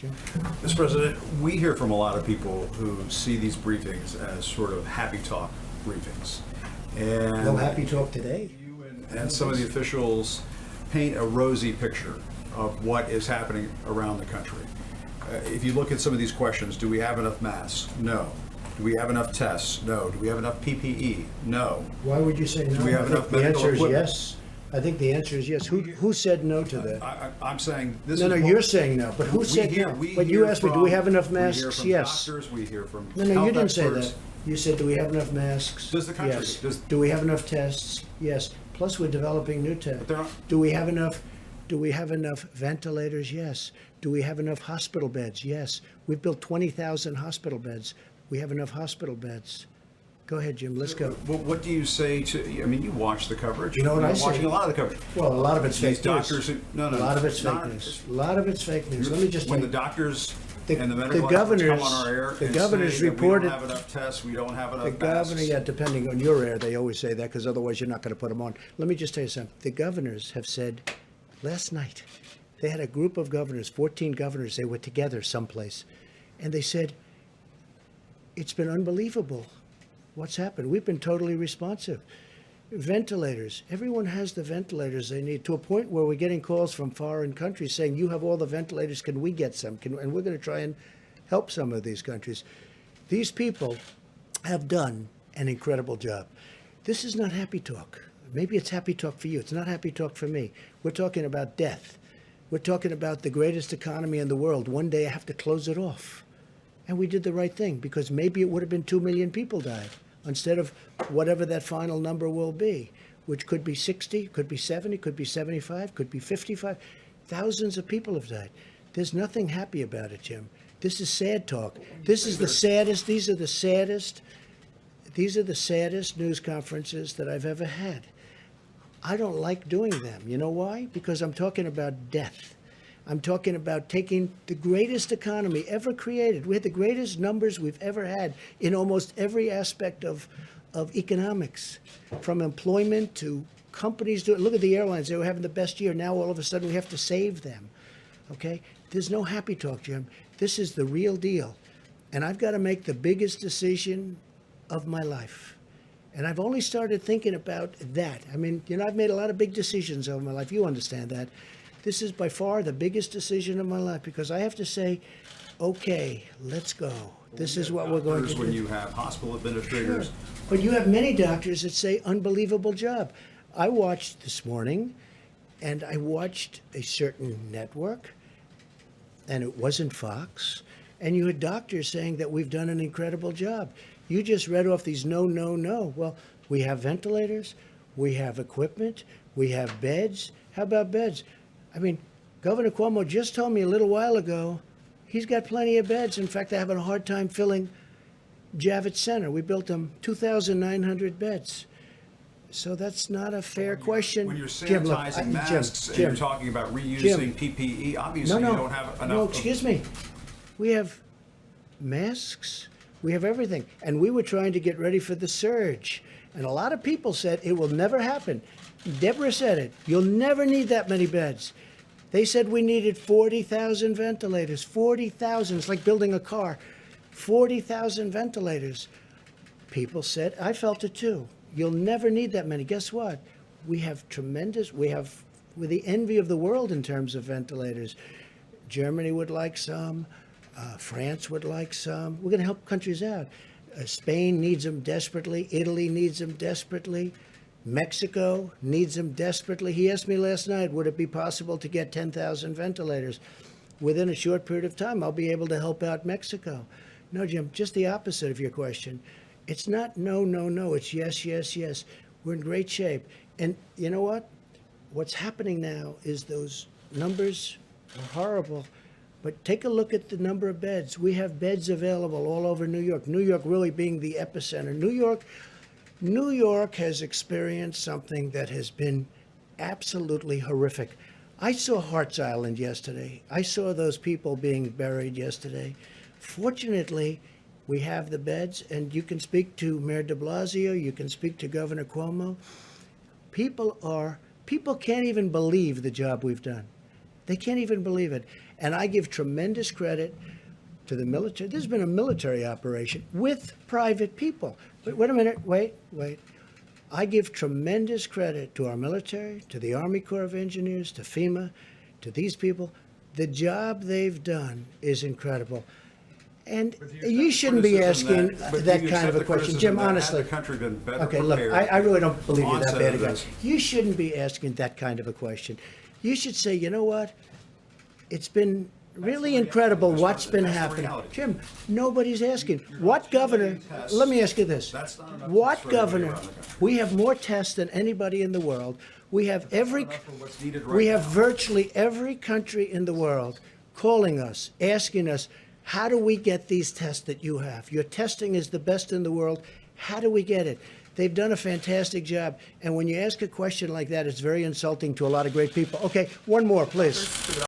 Jim? Mr. President, we hear from a lot of people who see these briefings as sort of happy talk briefings. And No happy talk today? you and some of the officials paint a rosy picture of what is happening around the country. If you look at some of these questions, do we have enough masks? No. Do we have enough tests? No. Do we have enough PPE? No. Why would you say no? Do we have I think enough the medical answer is equipment? yes. I think the answer is yes. Who said no to that? I'm saying this No, is. no, what- you're saying no, but who we said hear- no? we But you hear asked me, do from- we have enough We hear masks? from Yes. doctors, we hear from No, no, health you didn't say experts. that. You said, do we have enough masks? Does the country- Yes. does- Do we have enough tests? Yes. Plus, we're developing new tests. But there are- Do we have enough? Do we have enough ventilators? Yes. Do we have enough hospital beds? Yes. We've built 20,000 hospital beds. We have enough hospital beds. Go ahead, Jim. Let's go. What do you say to, I mean, you watch the coverage. You know what You're I say? watching a lot of the coverage. Well, a lot of it's These fake news. doctors who- no, no, A lot of it's it's fake not. news. A lot of it's fake news. Let me just When tell the you. doctors The- and the the medical experts come governors- on our air the and governors say that reported- we don't have enough tests, we don't have enough The governor, masks. yeah, depending on your air, they always say that because otherwise you're not going to put them on. Let me just tell you something. The governors have said last night, they had a group of governors, 14 governors, they were together someplace, and they said, it's been unbelievable what's happened. We've been totally responsive. Ventilators. Everyone has the ventilators they need to a point where we're getting calls from foreign countries saying, you have all the ventilators, can we get some? And we're going to try and help some of these countries. These people have done an incredible job. This is not happy talk. Maybe it's happy talk for you. It's not happy talk for me. We're talking about death. We're talking about the greatest economy in the world. One day I have to close it off. And we did the right thing because maybe it would have been 2 million people died instead of whatever that final number will be, which could be 60, could be 70, could be 75, could be 55. Thousands of people have died. There's nothing happy about it, Jim. This is sad talk. This is the saddest, these are the saddest news conferences that I've ever had. I don't like doing them. You know why? Because I'm talking about death. I'm talking about taking the greatest economy ever created. We had the greatest numbers we've ever had in almost every aspect of economics, from employment to companies. Look at the airlines. They were having the best year. Now all of a sudden we have to save them. Okay? There's no happy talk, Jim. This is the real deal. And I've got to make the biggest decision of my life. And I've only started thinking about that. I mean, I've made a lot of big decisions over my life. You understand that. This is by far the biggest decision of my life because I have to say, okay, let's go. This is what we're going to do. When you have hospital administrators. Sure. But you have many doctors that say unbelievable job. I watched this morning, and I watched a certain network, and it wasn't Fox, and you had doctors saying that we've done an incredible job. You just read off these no, no, no. Well, we have ventilators, we have equipment, we have beds. How about beds? I mean, Governor Cuomo just told me a little while ago he's got plenty of beds. In fact, they're having a hard time filling Javits Center. We built them 2,900 beds. So that's not a fair question. When you're Jim, look, sanitizing masks and you're talking about reusing Jim. PPE, obviously you don't have enough. No, excuse me. We have masks. We have everything. And we were trying to get ready for the surge. And a lot of people said it will never happen. Deborah said it. You'll never need that many beds. They said we needed 40,000 ventilators. 40,000. It's like building a car. 40,000 ventilators. People said, I felt it too. You'll never need that many. Guess what? We're the envy of the world in terms of ventilators. Germany would like some. France would like some. We're going to help countries out. Spain needs them desperately. Italy needs them desperately. Mexico needs them desperately. He asked me last night, would it be possible to get 10,000 ventilators? Within a short period of time, I'll be able to help out Mexico. No, Jim, just the opposite of your question. It's not no, no, no. It's yes, yes, yes. We're in great shape. And you know what? What's happening now is those numbers are horrible. But take a look at the number of beds. We have beds available all over New York. New York really being the epicenter. New York has experienced something that has been absolutely horrific. I saw Hart's Island yesterday. I saw those people being buried yesterday. Fortunately, we have the beds, and you can speak to Mayor de Blasio, you can speak to Governor Cuomo. People can't even believe the job we've done. They can't even believe it. And I give tremendous credit to the military. There's been a military operation with private people. Wait a minute. Wait. I give tremendous credit to our military, to the Army Corps of Engineers, to FEMA, to these people. The job they've done is incredible. And you shouldn't be asking that kind of a question. Jim, honestly. Had the country been better Okay, look, prepared I really don't believe you're that onset bad a of guy. this? You shouldn't be asking that kind of a question. You should say, you know what? It's been really incredible what's been that's the happening. reality. Jim, nobody's asking. What accumulating governor, tests. let me ask you this. That's not enough What tests for everybody governor, around the country. we have more tests than anybody in the world. We have every, enough for what's needed right we have now. virtually every country in the world calling us, asking us, how do we get these tests that you have? Your testing is the best in the world. How do we get it? They've done a fantastic job. And when you ask a question like that, it's very insulting to a lot of great people. Okay, one more, please.